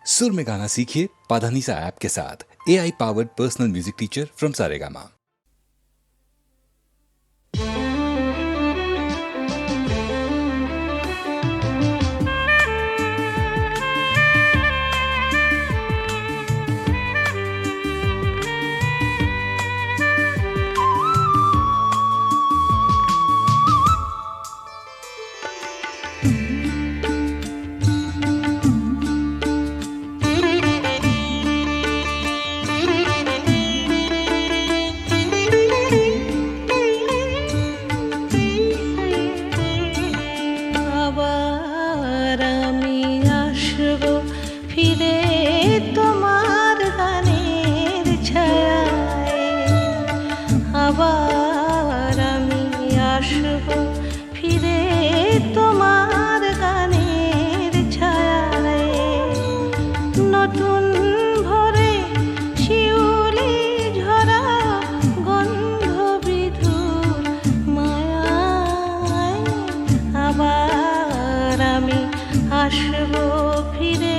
सुर में गाना सीखिए पाधानीसा ऐप के साथ। AI powered personal music teacher from Saregama. আবার আমি আসব ফিরে তোমার গানের ছায়ায়, নতুন ভোরে শিউলি ঝরা গন্ধ বিধুর মায়ায়। আবার আমি আসব ফিরে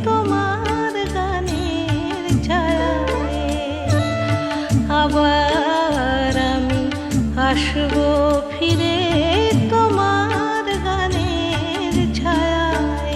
তোমার গানের ছায়ায়, আবার আমি আসব ফিরে তোমার গানের ছায়ায়।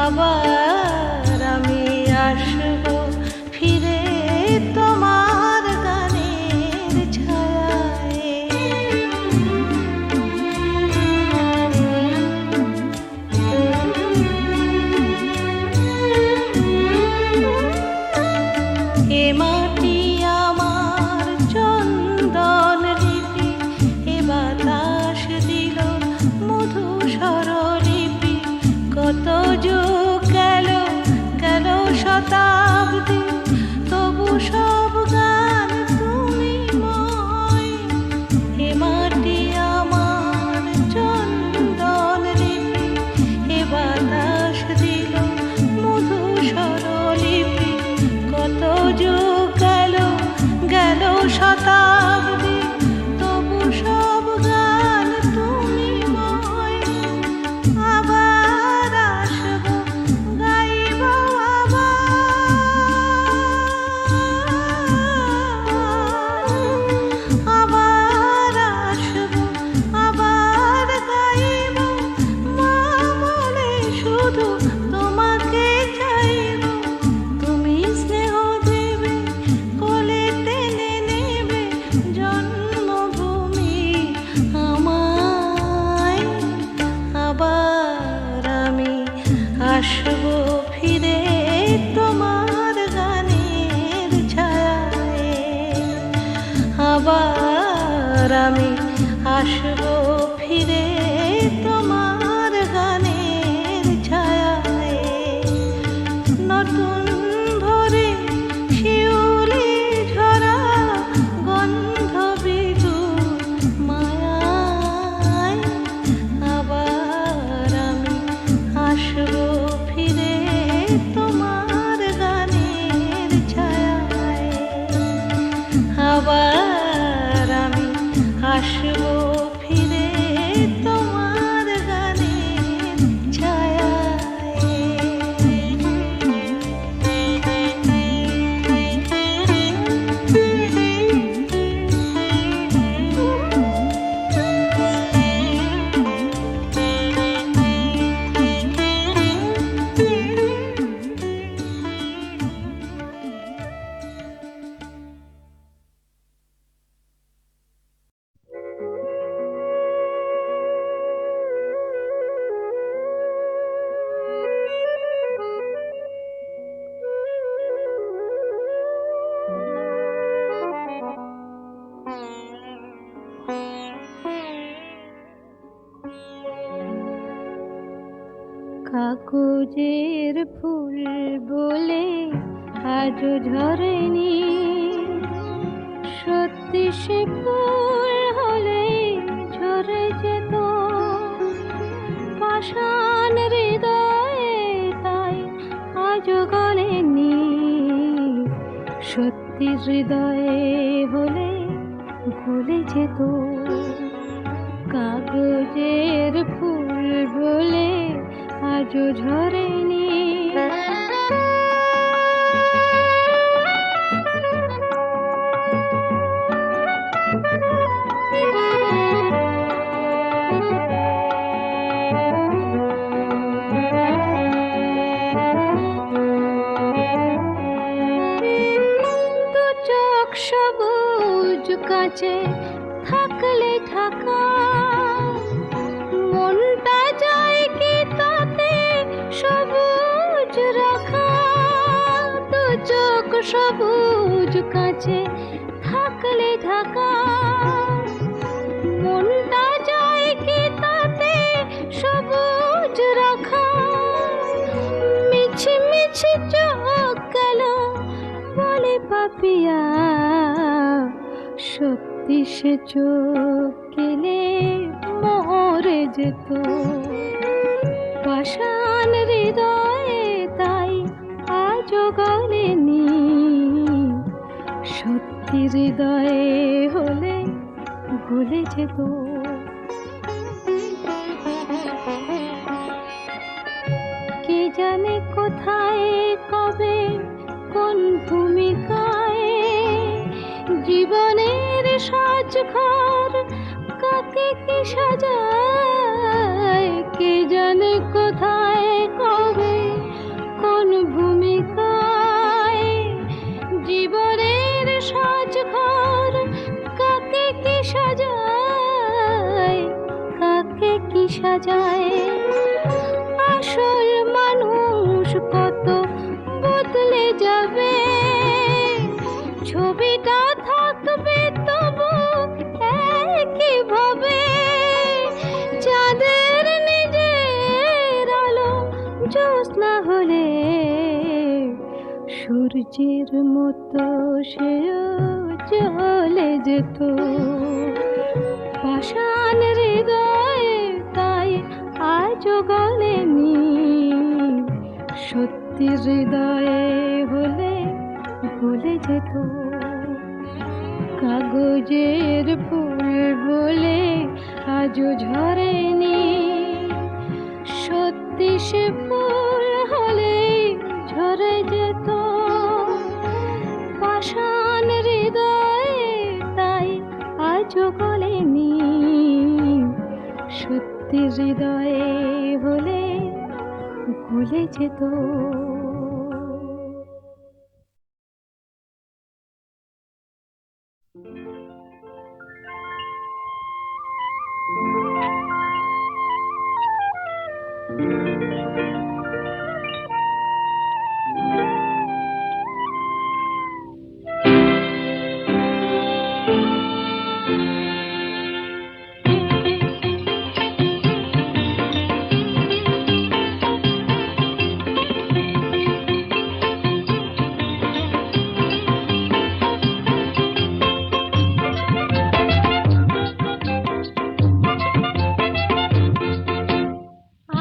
আবার আমি আসব ফিরে তোমার গানের ছায়ায়। এ মাটি আমার চন্দন লিপি, এ বাতাস দিল মধু স্বরলিপি। কত যুগ গেল গেল শতাব্দী, তবু সব গান তুমি ময়। এ মাটি আমার চন্দন লিপি, এ বাতাস দিল মধু স্বরলিপি। কত যুগ গেল গেল শতাব্দী, তবু সব গান তুমি ময়। আবার আসব গাইব আবার আসব আবার গাইব। মা বলে শুধু তোমাকে চাইব, তুমি স্নেহ দেবে কোলে টেনে নেবে জন্মভূমি আমায়। আবার আমি আসব ফিরে তোমার গানের ছায়ায়, আবার আমি আসব ফিরে তোমার গানের ছায়ায়, নতুন ভোরে শিউলি ঝরা গন্ধ বিধুর মায়ায়। আবার আমি আসব ফিরে কাগজের ফুল বলে আজও ঝরেনি, সত্যি সে ফুল হলে ঝরে যেত। পাষাণ হৃদয়ে তাই আজও গলেনি, সত্যি হৃদয়ে হলে গলে যেত। কাগজের ফুল বলে আজও ঝরেনি। দু চোখ সবুজ কাছে থাকলে ঢাকা, মনটা যায় কি তাতে সবুজ রাখা। দু চোখ সবুজ কাছে থাকলে ঢাকা, মনটা যায় কি তাতে সবুজ রাখা। মিছি মিছি চোখ গেল বলে পাপিয়া, সত্যি সে চোখ গেলে মরে যেত। পাষাণ হৃদয়ে তাই আজও গলেনি, সত্যি হৃদয়ে হলে গলে যেত। কে জানে কোথায় কবে কোন ভূমিকায় জীবনের সাজঘর কাকে কি সাজায়। কে জানে কোথায় কবে কোন ভূমিকায় জীবনের সাজঘর কাকে কি সাজায়, কাকে কি সাজায়। আসল মানুষ কত বদলে যাবে, ছবিটা থাকবে তবু একই ভাবে। চাঁদের নিজের আলো জ্যোৎস্না হলে সূর্যের মতো সেও চলে যেত। পাষাণ হৃদয়ে তাই আজও গলেনি, সত্যি হৃদয়ে হলে গলে যেত। কাগজের ফুল বলে আজও ঝরেনি, সত্যি সে ফুল হলে ঝরে যেত। পাষাণ হৃদয়ে তাই আজও গলেনি, সত্যি হৃদয়ে হলে গলে যেত।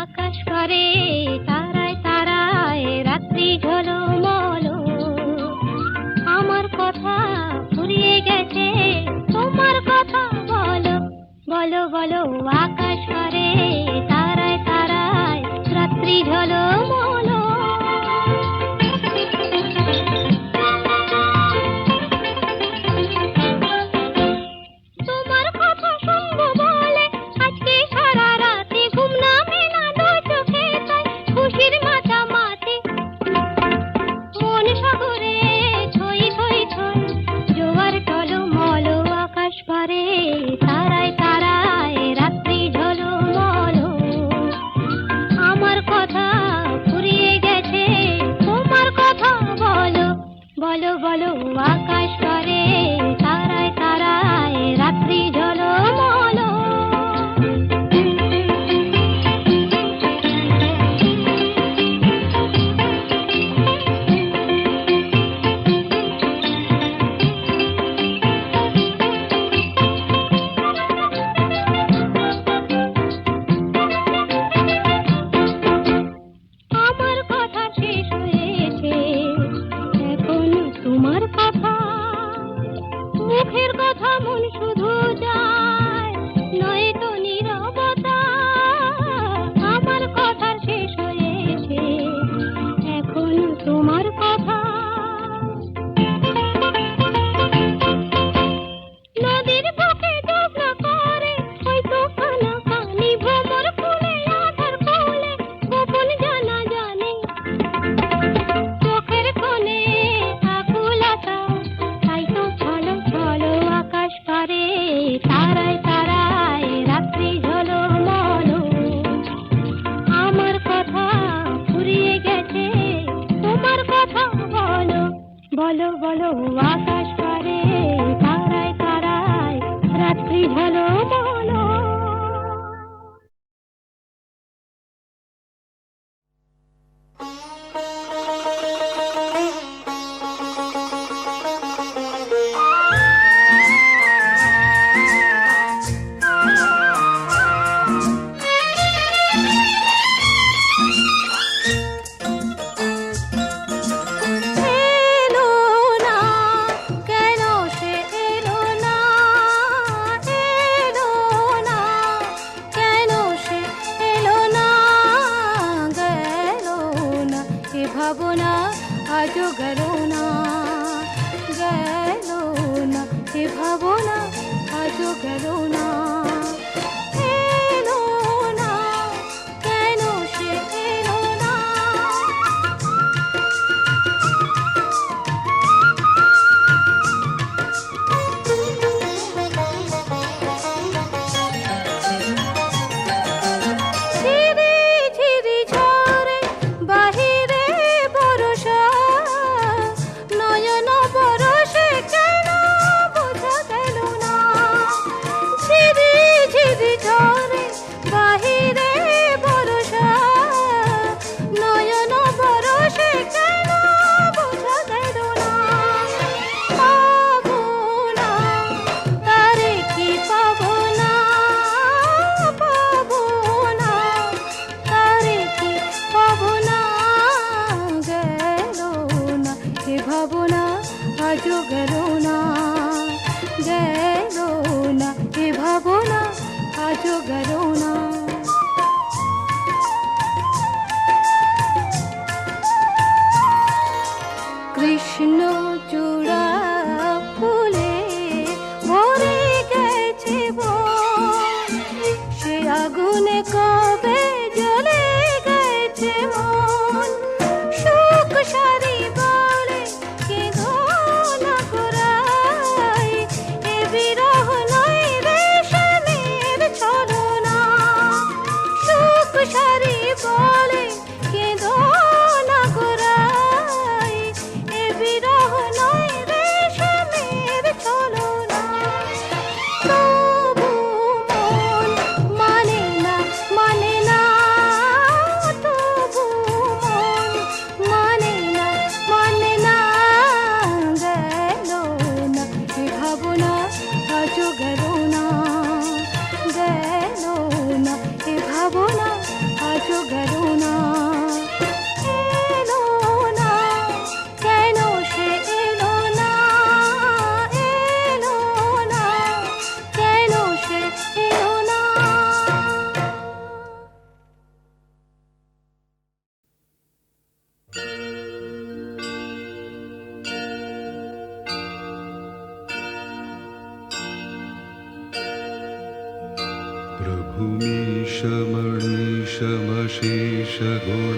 আকাশ করে ভাবনা আজও গেল না, গেল না এ ভাবনা আজও গেল না, এলো না কেন সে এলো না। ঝিরি ঝিরি ঝরে বাহিরে বরষা, নয়ন বরষে কেন বোঝা গেল না। ঝিরি ঝিরি ঝরে বাহিরে বরষা, নয়ন বরষে কেন বোঝা গেল না। পাবো না তারে কি পাবো না, পাবো না তারে কি পাবো না, গেল না এ ভাবনা আজও গেল না, গেল না এ ভাবনা আজও গেল না। কৃষ্ণ চূড়া ফুলে ভরে গেছে বন, সে আগুনে কবে জ্বলে গেছে মন। সুখ সারি বলে কেঁদো না গোড়ায়, এ বিরহ নয় রেশমের ছলনা। সুখ সারি বলে কেঁদো না গোড়ায়, এ বিরহ নয় রেশমের ছলনা। তবু মন মানে না, মানে না, তবু মন মানে না, মানে না, গেল না এ ভাবনা আজও গেল না, গেল না এ ভাবনা আজও গেল না। এলো না কেন সে এলো না, এলো না কেন সে এলো না। प्रभुमीश मणीश मशेष गुण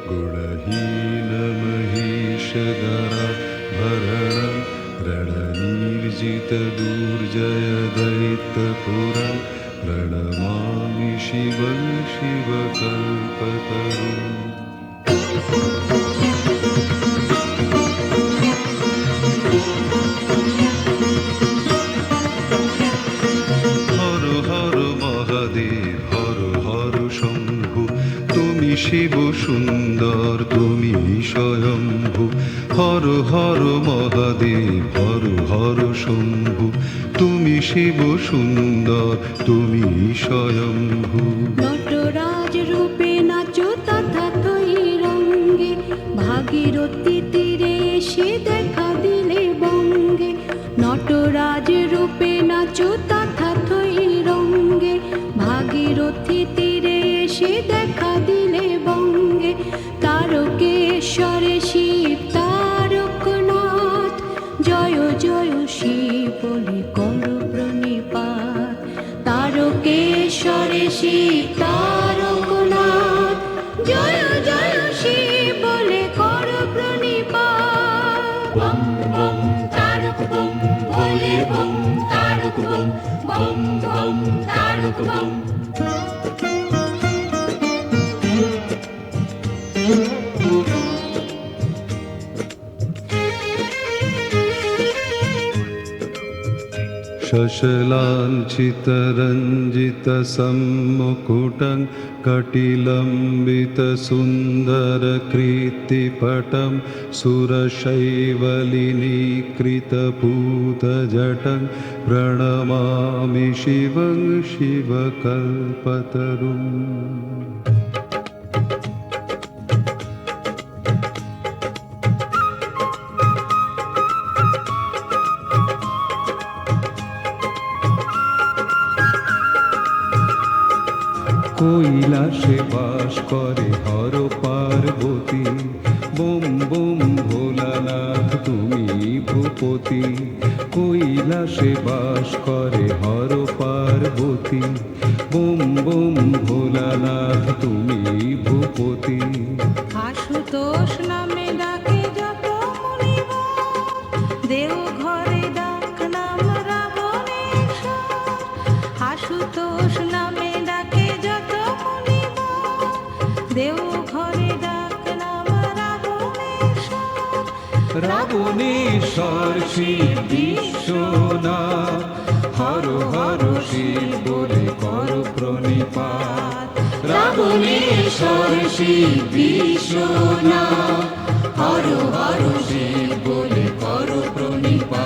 गुणहीन महेश दरा भरण रणनीर्जित दुर्जय दैत्यपुरा प्रणमामि शिवं शिवकल्पतरुम्। শিব সুন্দর তুমি স্বয়ম্ভু, হর হর মহাদেব হর হর শম্ভু। তুমি শিব সুন্দর তুমি স্বয়ম্ভু। নটরাজ রূপে নাচো তথা তৈ রঙ্গে, ভাগীরথী তীরে এসে দেখা দিলে বঙ্গে। নটরাজ রূপে নাচো তথা তৈ রঙ্গে, ভাগীরথী তীরে এসে দেখা দিলে বঙ্গে। তারকেশ্বরে শিব তারকনাথ, জয় জয় শিব বলে করো প্রণিপাত। তারকেশ্বরে শিব তারকনাথ, জয় জয় শিব বলে করো প্রণিপাত। বম বম তারক বম ভোলে bomb Tarak bomb, bomb bomb Tarak bomb. शशलाञ्छितरञ्जितसम्मुकुटं कटिलम्बितसुन्दरकीर्तिपटं सुरशैवलिनीकृतपूतजटं प्रणमामि शिवं शिवकल्पतरुम्। কৈলাসে বাস করে হর পার্বতী বোম বোম ভোলানাথ তুমি ভূপতি কৈলাসে বাস করে হর পার্বতী বোম বোম ভোলানাথ তুমি ভূপতি আশুতোষ নামে ডাকে যত মুনিবর, দেও ঘরে ডাক নাম রাবণেশ্বর। আশুতোষ নামে ডাকে যত মুনিবর, দেও ঘরে ডাক নাম রাবণেশ্বর। রাবণেশ্বর শিব বিশ্বনাথ হর হর শিব বলে কর প্রণিপাত রাবণেশ্বর শিব বিশ্বনাথ হর হর শিব বলে কর প্রণিপাত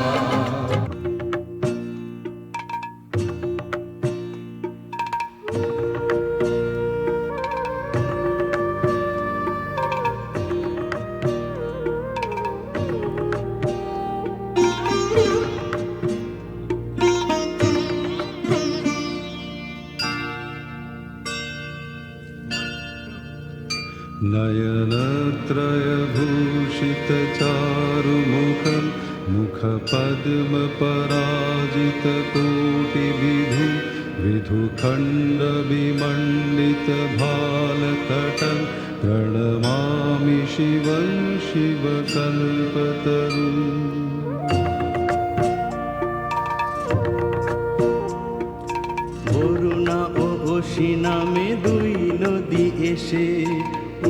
नयनत्रयभूषितचारुमुखं मुखपद्मपराजितकोटिविधु विधुखण्डविमण्डितभालतटं प्रणमामि शिवं शिवकल्पतरुम् বরুণা ও অসি নামে দুই নদী এসে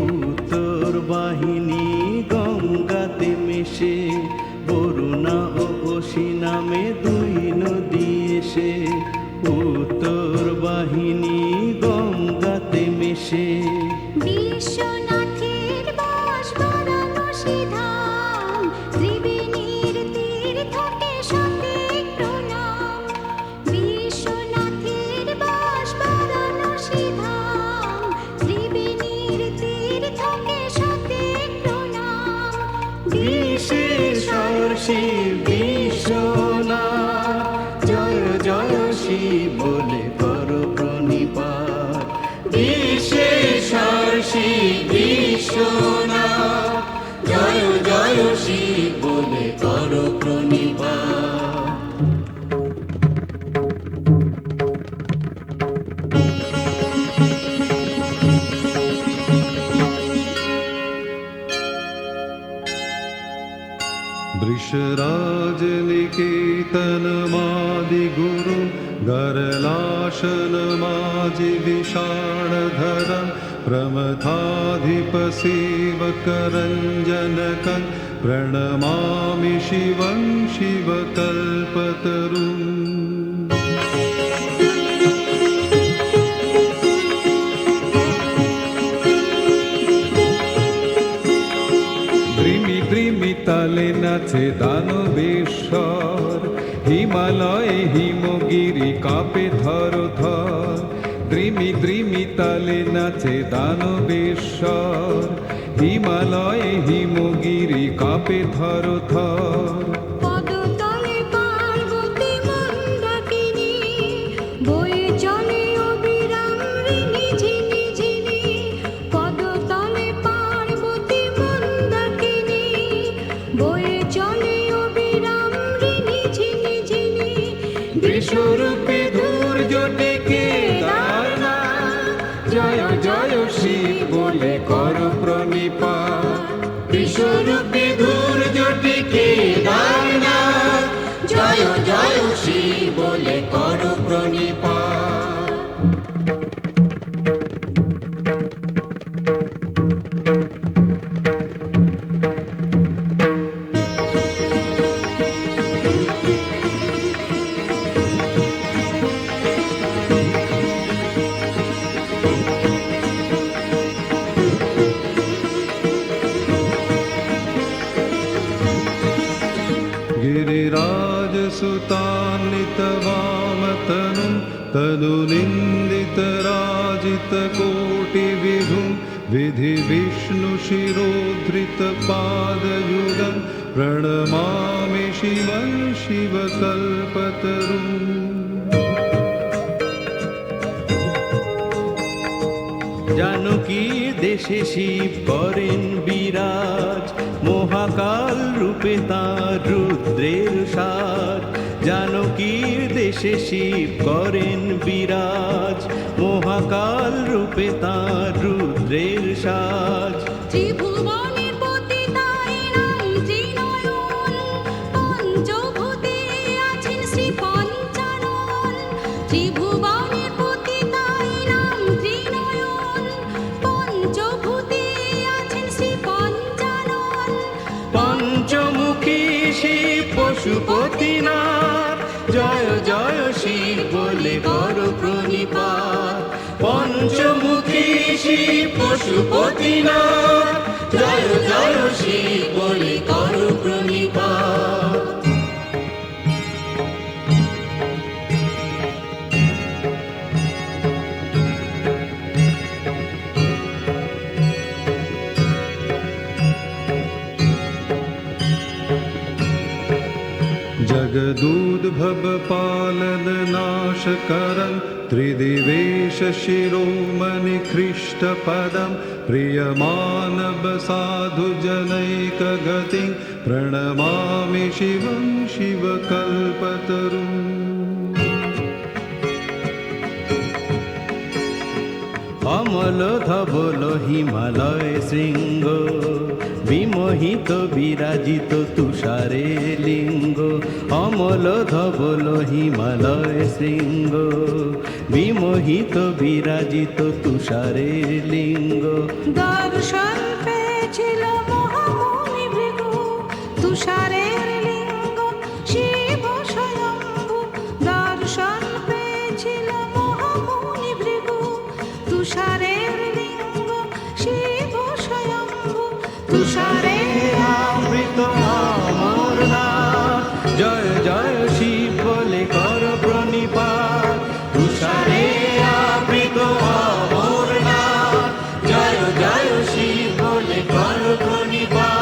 উত্তর বাহিনী গঙ্গাতে মেশে। বরুণা ও অসি নামে দুই নদী এসে উত্তর বাহিনী গঙ্গাতে মেশে। বিশ্বনাথের বাস বারাণসী ধাম, ত্রিবেণীর তীর্থকে সতেক প্রণাম। বিশ্বনাথের বাস বারাণসী ধাম, ত্রিবেণীর তীর্থকে সতেক প্রণাম। বিশেশ্বর শিব বিশ্বনাথ জয় জয় শিব বলে কর প্রণিপাত। বিশেশ্বর শিব বিশ্বনাথ জয় জয় শিব বলে কর প্রণিপাত। वृषराजनिकेतनमादिगुरुं गरलाशनमाजि विषाणधरं प्रमथाधिपसेवकरञ्जनकं प्रणमामि शिवं शिवकल्पतरुम् তালে নাচে দানবেশ্বর হিমালয়ে হিমগিরি কাঁপে থর থর দ্রিমি দ্রিমি তালে নাচে দানবেশ্বর হিমালয়ে হিমগিরি কাঁপে থর থর পদতলে পার্বতী মন্দাকিনী, বয়ে চলে অবিরাম ঋণী ঝিনি ঝিনি। পদতলে পার্বতী মন্দাকিনী, বয়ে চলে অবিরাম ঋণী ঝিনি ঝিনি। বিশ্বরূপী ধূর্য ডেকে দারনাথ জয় জয় শিব বলে কর প্রণিপাত বিশ্বরূপী ধূর্য ডেকে দারনাথ জয় জয় শিব বলে কর প্রণিপাত गिरिराजसुतान्वितवामतनुं तनुनिन्दितराजितकोटिविधुं विधिविष्णुशिरोधृतपादयुगं प्रणमामि शिवं शिवकल्पतरुम् জানকীর দেশে শিব করেন বিরাজ, মহাকাল রূপে তাঁর রুদ্রের সাজ। জানকীর দেশে শিব করেন বিরাজ, মহাকাল রূপে তাঁর রুদ্রের সাজ। ত্রিভুবনের পতি তাই নাম ত্রিনয়ন, পঞ্চভূতে আছেন শ্রী পঞ্চানন। ত্রিভুবনের পতি তাই নাম ত্রিনয়ন, পঞ্চভূতে আছেন শ্রী পঞ্চানন। পঞ্চমুখী শিব পশুপতিনাথ, জয় জয় শিব বলে কর প্রণিপাত। পঞ্চমুখী শিব পশুপতিনাথ, জয় জয় শিব বলে কর প্রণিপাত। जगदूद्भव पालन नाश करं, त्रिदिवेश शिरोमणि ख्रीष्ट पदं, प्रियमानव साधु जनैक गतिं, प्रणमामि शिवं शिवकल्पतरुम्। অমল ধবল হিমালয় শৃঙ্গ, বিমোহিত বিরাজিত তুষারে লিঙ্গ। অমল ধবল হিমালয় শৃঙ্গ, বিমোহিত বিরাজিত তুষারে লিঙ্গ। দর্শন পেয়েছিল মহামুনি ভৃগু, তুষারের লিঙ্গ শিব স্বয়ম্ভু। দর্শন পেয়েছিল মহামুনি ভৃগু, তুষারের লিঙ্গ শিব স্বয়ম্ভু। তুষারে আবৃত অমরনাথ, জয় জয় শিব বলে কর প্রণিপাত। তুষারে আবৃত অমরনাথ, জয় জয় শিব বলে কর প্রণিপাত।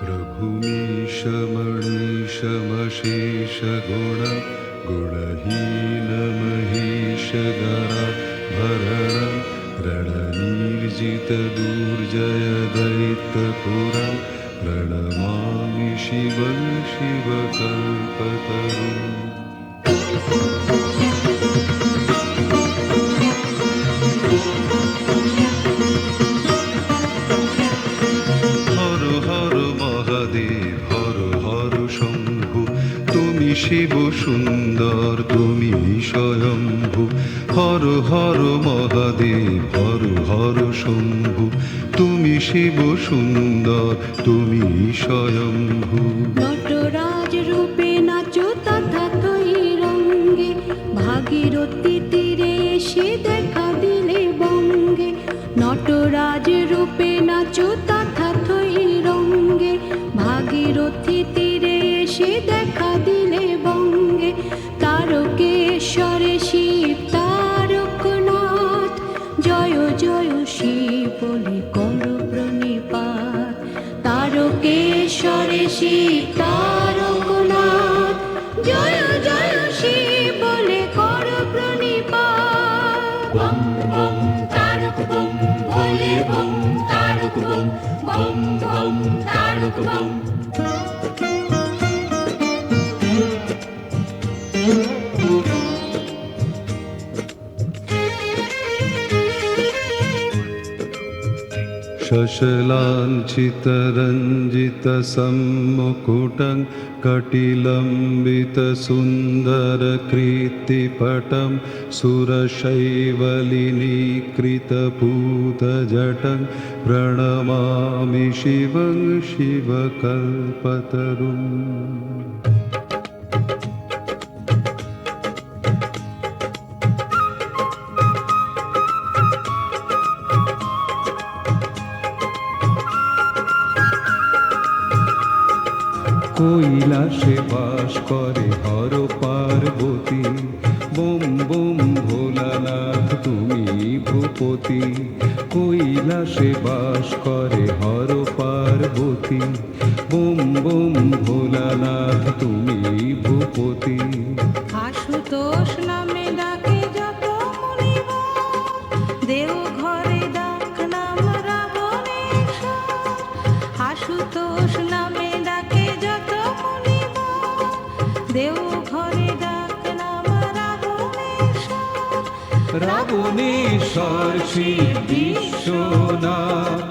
प्रभुमीश मणीश मशेष गुण, गुणहीन महेश गरा भरण। रणनिर्जित दुर्जय दैत्यपुरं, प्रणमामि शिवं शिवकल्पतरुम्। হর হর মহাদেব হর হর শম্ভু, তুমি শিব সুন্দর তুমি স্বয়ম্ভু। হর হর মহাদেব হর হর শম্ভু, তুমি শিব সুন্দর তুমি স্বয়ম্ভু। নটরাজ রূপে নাচো তথাতই রঙ্গে, ভাগীরথী তীরে এসে দেখা দিলে বঙ্গে। নটরাজ রূপে নাচো তথাতই রঙ্গে, ভাগীরথী তীরে এসে দেখা দিলে বঙ্গে। তারকেশ্বরে শিব তারকনাথ, জয় জয় শিব বলে কর প্রণিপাত। তারকেশ্বরে শিব তারকনাথ, জয় জয় শিব বলে কর প্রণিপাত। বম বম তারক বম, ভোলে bomb Tarak bomb, bomb bomb Tarak bomb. शशलाञ्छितरञ्जितसम्मुकुटं, कटिलम्बितसुन्दरकीर्तिपटं, सुरशैवलिनीकृतपूतजटं, प्रणमामि शिवं शिवकल्पतरुम्। কৈলাসে বাস করে হর পার্বতী, বোম বোম ভোলা তুমি ভূপতি, কৈলাসে বাস করে হর পার্বতী। বোম বোম ভোলানাথ তুমি ভূপতি। আশুতোষ নামে ডাকে যত মুনিবর, দেও ঘরে ডাক নাম রাবণেশ্বর। আশুতোষ নামে ডাকে যত মুনিবর, দেও ঘরে ডাক নাম রাবণেশ্বর। রাবণেশ্বর শিব বিশ্বনাথ,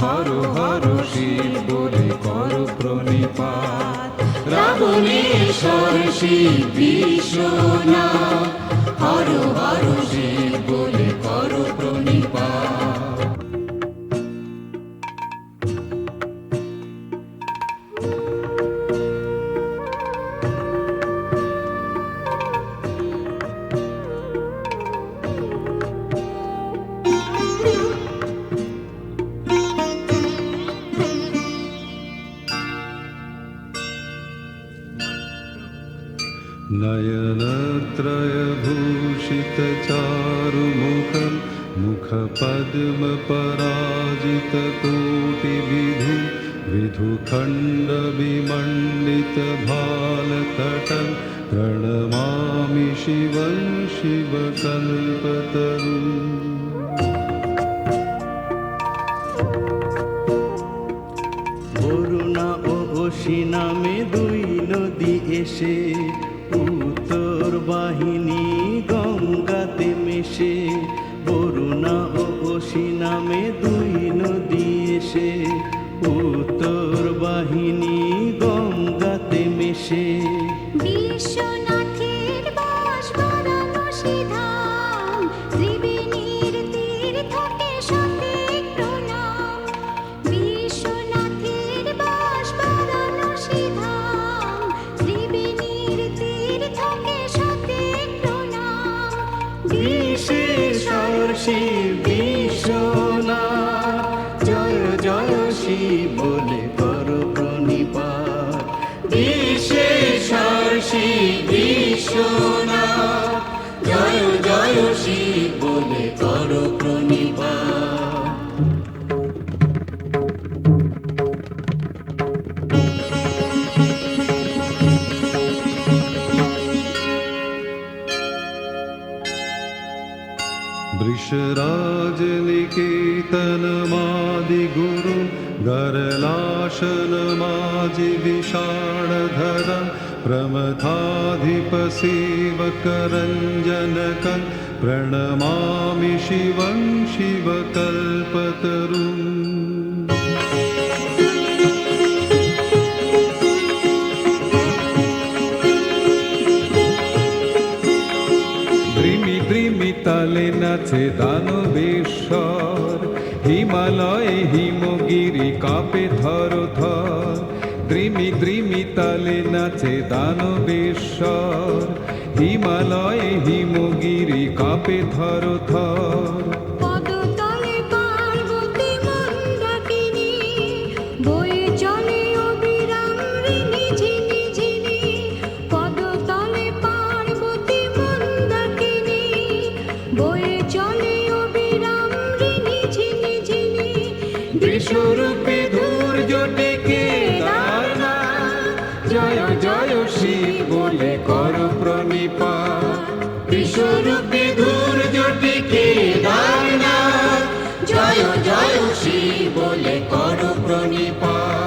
হর হর শিব বলে কর প্রণিপাত। রাবণেশ্বর শিব বিশ্বনাথ, হর হর শিব বলে কর প্রণিপাত। नयनत्रयभूषितचारुमुखं, मुखपद्मपराजितकोटिविधुं, विधुखण्डविमण्डितभालतटं प्रणमामि शिवं शिवकल्पतरुम्। বরুণা ও অসি নামে দুই নদী এসে উত্তর বাহিনী গঙ্গাতে মেশে। বরুণা ও অসি নামে দুই নদী এসে উত্তর বাহিনী গঙ্গাতে মেশে। বিশ্বনাথের বাস বারাণসী ধাম, ত্রিবেণীর তীর থাকে সতেক প্রণাম। বিশ্বনাথের বাস বারাণসী ধাম, ত্রিবেণীর তীর থাকে সতেক প্রণাম। বিশেশ্বর শিব বিশ্বনাথ, জয় জয় শিব বলে কর প্রণিপাত। বিশেশ্বর শিব বিশ্বনাথ, জয় জয় শিব বলে কর প্রণিপাত। वृषराजनिकेतनमादिगुरु, गरलाशनमाजिविषाणधरं, प्रमथाधिपसेवकरञ्जनकं प्रणमामि शिवं शिवकल्पतरुम्। দ্রিমি দ্রিমি তালে নাচে দানবেশ্বর, হিমালয়ে হিমগিরি কাঁপে থর থর। দ্রিমি দ্রিমি তালে নাচে দানবেশ্বর, হিমালয়ে হিমগিরি কাঁপে থর থর। পদতলে পার্বতী মন্দাকিনী, বয়ে চলে অবিরাম ঋণী ঝিনি ঝিনি। পদতলে পার্বতী মন্দাকিনী, বয়ে চলে অবিরাম ঋণী ঝিনি ঝিনি। বিশ্বরূপে ধূর্য ডেকে দারনাথ, জয় জয় শিব বলে কর প্রণিপাত। বিশ্বরূপে ধূর্য টিকে দারনাথ, জয় জয় শিব বলে কর প্রণিপাত।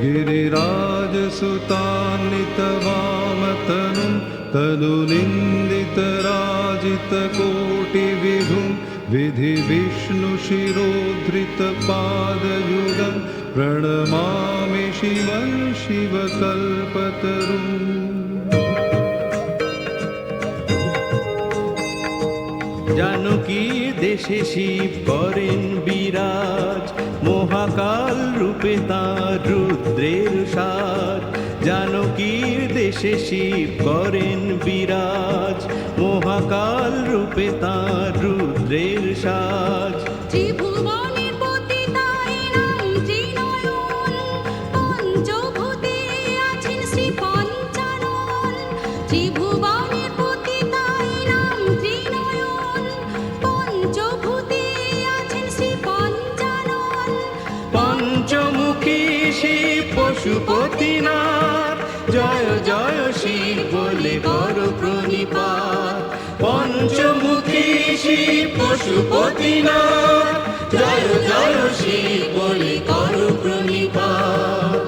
गिरिराजसुतान्वितवामतनुं, तनुनिन्दितराजितकोटिविधुं, विधिविष्णुशिरोधृतपादयुगं प्रणमामि शिवं शिवकल्पतरुम्। জানকী দেশে শিব করেন বিরাজ, মহাকাল রূপে তাঁর রুদ্রের সাজ, জানকীর দেশে শিব করেন বিরাজ। মহাকাল রূপে তাঁর রুদ্রের সাজ, ত্রিভুবনের পতি তাই নাম ত্রিনয়ন, পঞ্চভূতে আছেন শ্রী পঞ্চানন। ত্রিভুবনের পতি তাই নাম ত্রিনয়ন, পঞ্চভূতে আছেন শ্রী পঞ্চানন। পঞ্চমুখী শিব পশুপতিনাথ, জয় জয় শিব বলে কর প্রণিপাত। পঞ্চমুখী শিব পশুপতিনাথ, জয় জয় শিব বলে কর প্রণিপাত।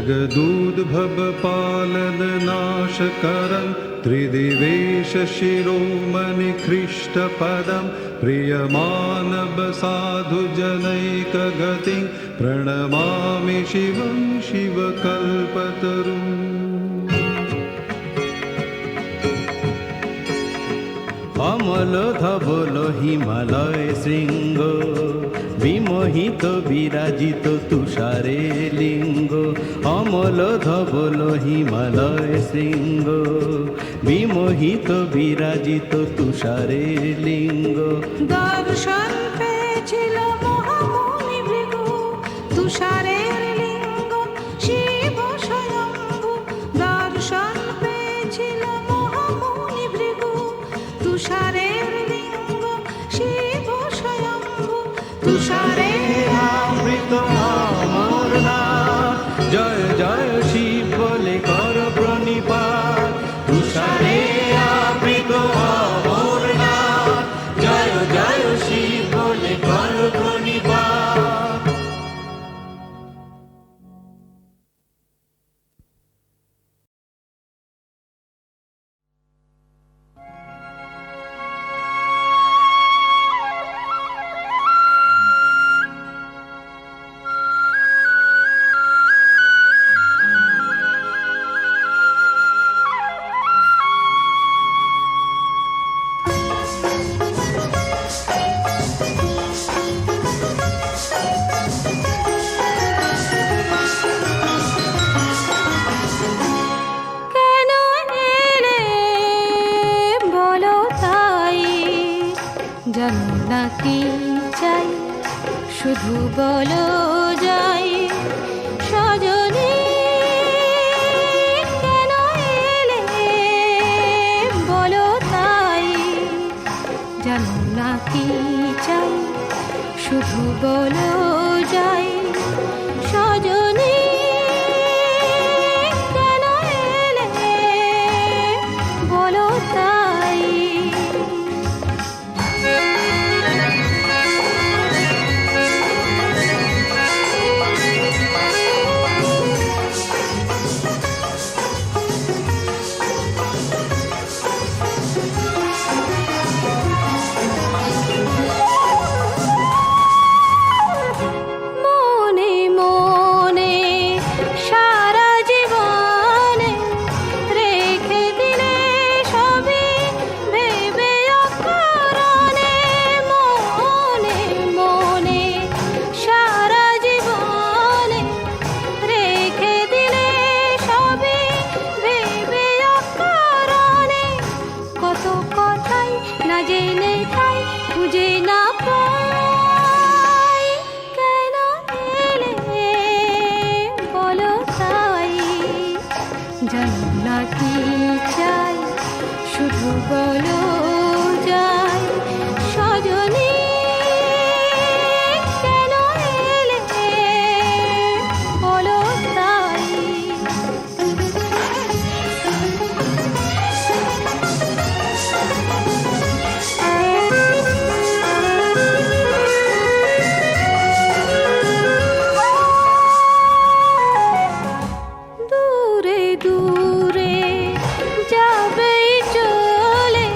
जगदूद्भव पालन नाशकरं त्रिदिवेश शिरोमणि ख्रीष्टपदं, प्रियमानव साधु जनैकगतिं प्रणमामि शिवं शिवकल्पतरुम्। অমল ধবল হিমালয় শৃঙ্গ, বিমোহিত বিরাজিত তুষারে লিঙ্গ। অমল ধবল হিমালয় শৃঙ্গ, বিমোহিত বিরাজিত তুষারে লিঙ্গ। দর্শন পেয়েছিল মহামুনি ভৃগু, তুষারের লিঙ্গ শিব স্বয়ম্ভু। দর্শন পেয়েছিল মহামুনি ভৃগু, তুষারের লিঙ্গ শিব স্বয়ম্ভু। তুষারের আবৃত অমরনাথ, জয় জয় শিব বলে কর প্রণিপাত। তুষারে আবৃত অমরনাথ, জয় জয় শিব বলে কর প্রণিপাত। কেন এলে বলো তাই, জানো না কি চাই, শুধু বলো যাই সজনী। কেন এলে বলো তাই, জানো না কি চাই, শুধু বলো যাই সজনী। কেন এলে বলো তাই। মনে মনে সারা জীবনে রেখে দিলে সবই ভেবে অকারণে। মনে মনে সারা জীবনে রেখে দিলে সবই ভেবে অকারণে। কত কথাই না জেনে তাই খুঁজে না পাই। কেন এলে বলো তাই, জানো না কি চাই, শুধু বলো যাই সজনী। কেন এলে বলো তাই। দূরে দূরে যাবে চলে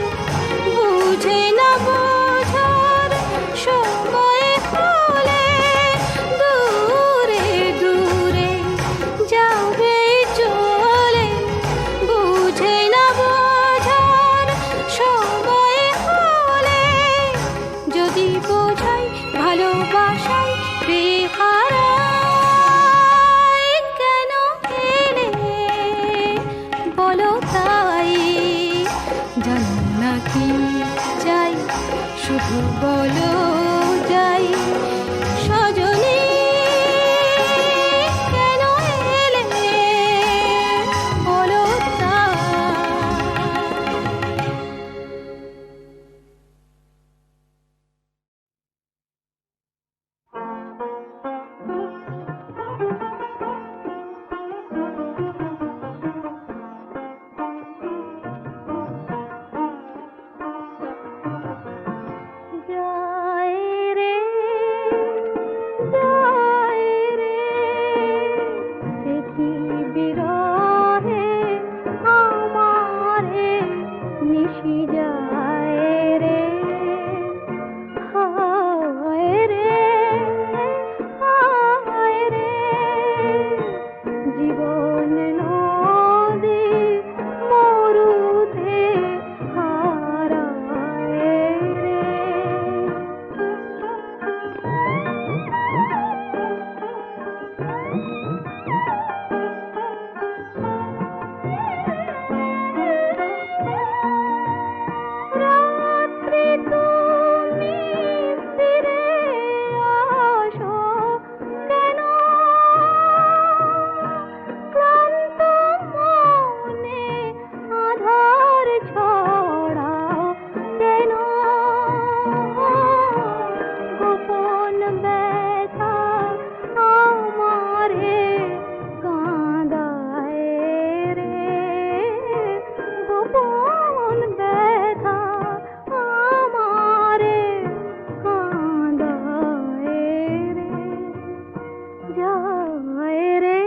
যায় রে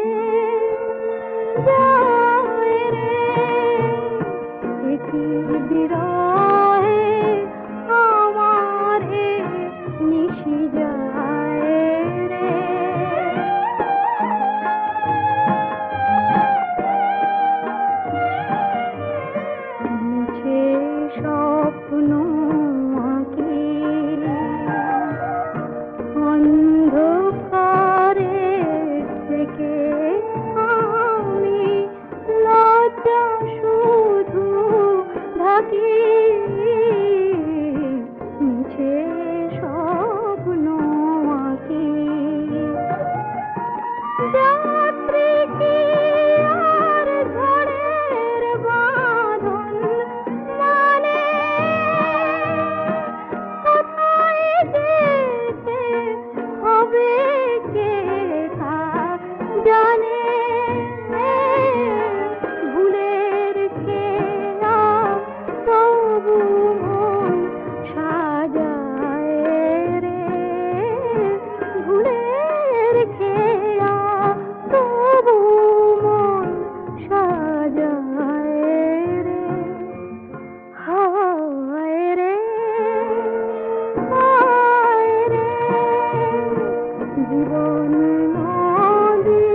যায় রে কি বিরহে আমার এ নিশি যায় রে মিছে স্বপ্ন আঁকি অন্ধকারে থেকে আমি লজ্জা শুধু ঢাকি মিছে স্বপ্ন আঁকি যাত্রী কি আর ঝড়ের বাঁধন মানে কোথায় যেতে হবে কে তা জানে ভুলের খেলা তবু মন সাজায় রে ভুলের খেলা তবু মন সাজায় রে হায় রে হায় রে জীবন নদী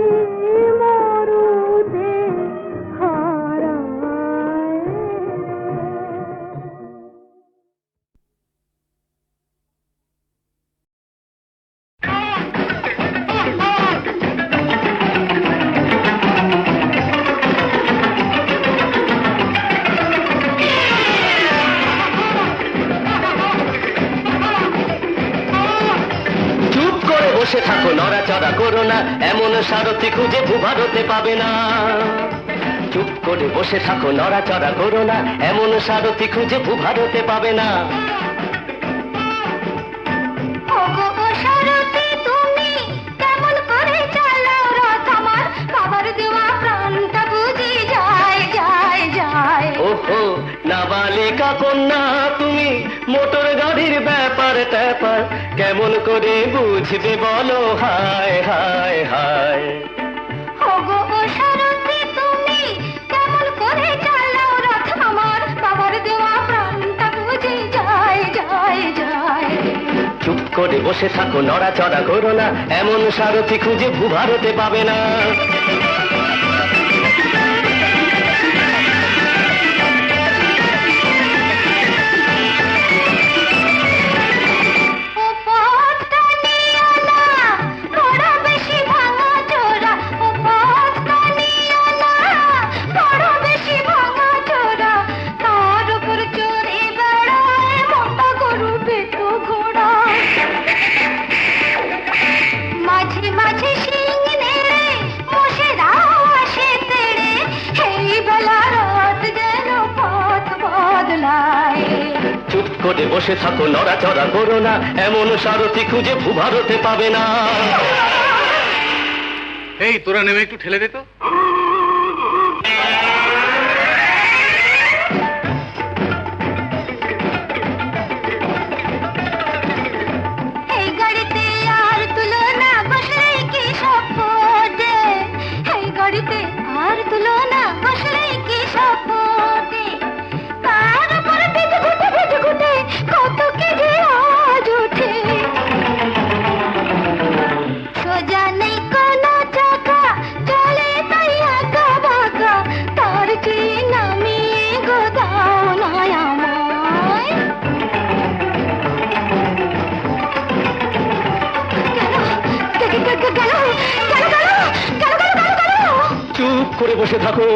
মরুতে হারায় রে। চুপ করে বসে থাকো, নড়াচড়া করো না, এমন সারথি খুঁজে ভূভারতে পাবে না। চুপ করে বসে থাকো, নড়াচড়া করো না, এমন সারথি খুঁজে ভূভারতে পাবে না। ওগো ও সারথি তুমি কেমন করে চালাও রথ আমার বাবার দেওয়া প্রাণটা বুঝি যায় যায় যায় ওহো নাবালিকা কন্যা তুমি, মোটর গাড়ির ব্যাপার ট্যাপার কেমন করে বুঝবে বলো, হায় হায় হায়। ওগো ও সারথি তুমি কেমন করে চালাও রথ আমার বাবার দেওয়া প্রাণটা বুঝি যায় যায় যায় চুপ করে বসে থাকো, নড়াচড়া করো না, এমন সারথি খুঁজে ভূভারতে পাবে না। ও পথটা নিও না বড় বেশি ভাঙা চোরা ও পথটা নিও না বড় বেশি ভাঙা চোরা তার উপর চড়ে বেড়ায় মোটা গরু পেটো ঘোড়া মাঝে মাঝে শিং নেড়ে মোষেরা আসে তেড়ে এই বেলা রাত যেন পথ বদলায় চুপ করে বসে থাকো, নড়াচড়া করো না, এমন সারথি খুঁজে ভূভারতে পাবে না। এই তোরা নেমে একটু ঠেলে দে তো। এই গাড়িতে আর তুলনা বসলে কি সব ফোটে এই গাড়িতে আর তুলনা বসলে কি সব ফোটে তার উপর বেজে ঘুটে কত কি যে আজ উঠে সোজা নেই কোনো চাকা চলে তাই আঁকা বাঁকা তার চেয়ে নামিয়ে গোদাও নয় আমায় চুপ করে বসে থাকো,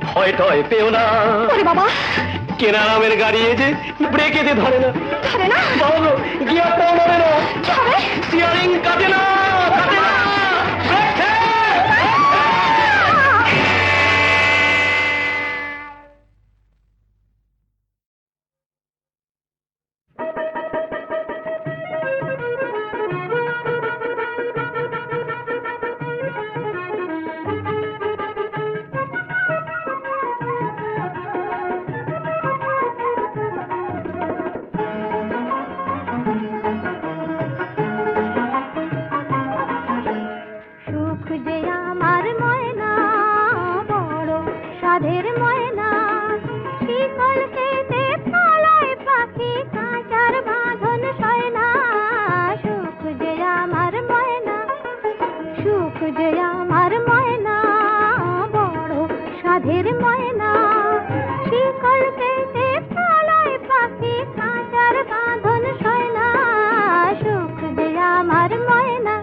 ভয় টয় পেও না। ওরে বাবা কেনা নামের গাড়ি এই যে ব্রেকেতে ধরে না, ধরে না বাবু গিয়ারটাও নড়ে না, কি হবে স্টিয়ারিং কাটে না, কাটে না। Brake fail. সুখ যে আমার ময়না, বড় সাধের ময়না। শিকল কেটে পালায় পাখি, খাঁচার বাঁধন সয় না। সুখ যে আমার ময়না।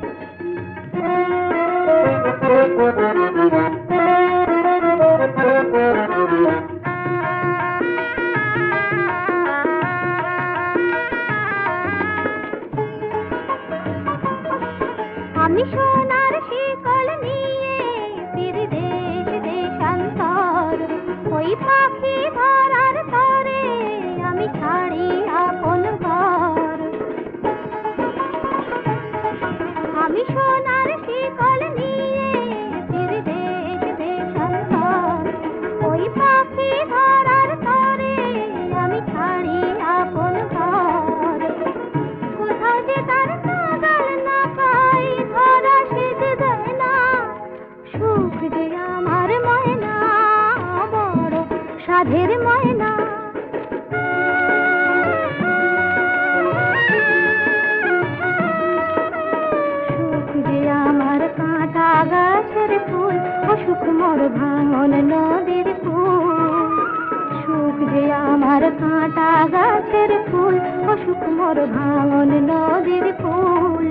আমি সোনার শিকল নিয়ে ফিরি দেশ দেশান্তর, ওই পাখি ধরার তরে আমি ছাড়ি আপন ঘর। আমি সোনার শিকল নিয়ে ফিরি দেশ দেশান্তর, ওই পাখি ধরার তরে আমি ছাড়ি আপন ঘর। কোথাও যে তার নাগাল না পাই, ধরা সেজে দেয় না। সুখ যে আমার ময়না, বড় সাধের ময়না। সুখ যে আমার কাঁটা গাছের ফুল, অসুখ মোর ভাঙন নদীর ফুল। সুখ যে আমার কাঁটা গাছের ফুল, অসুখ মোর ভাঙন নদীর ফুল।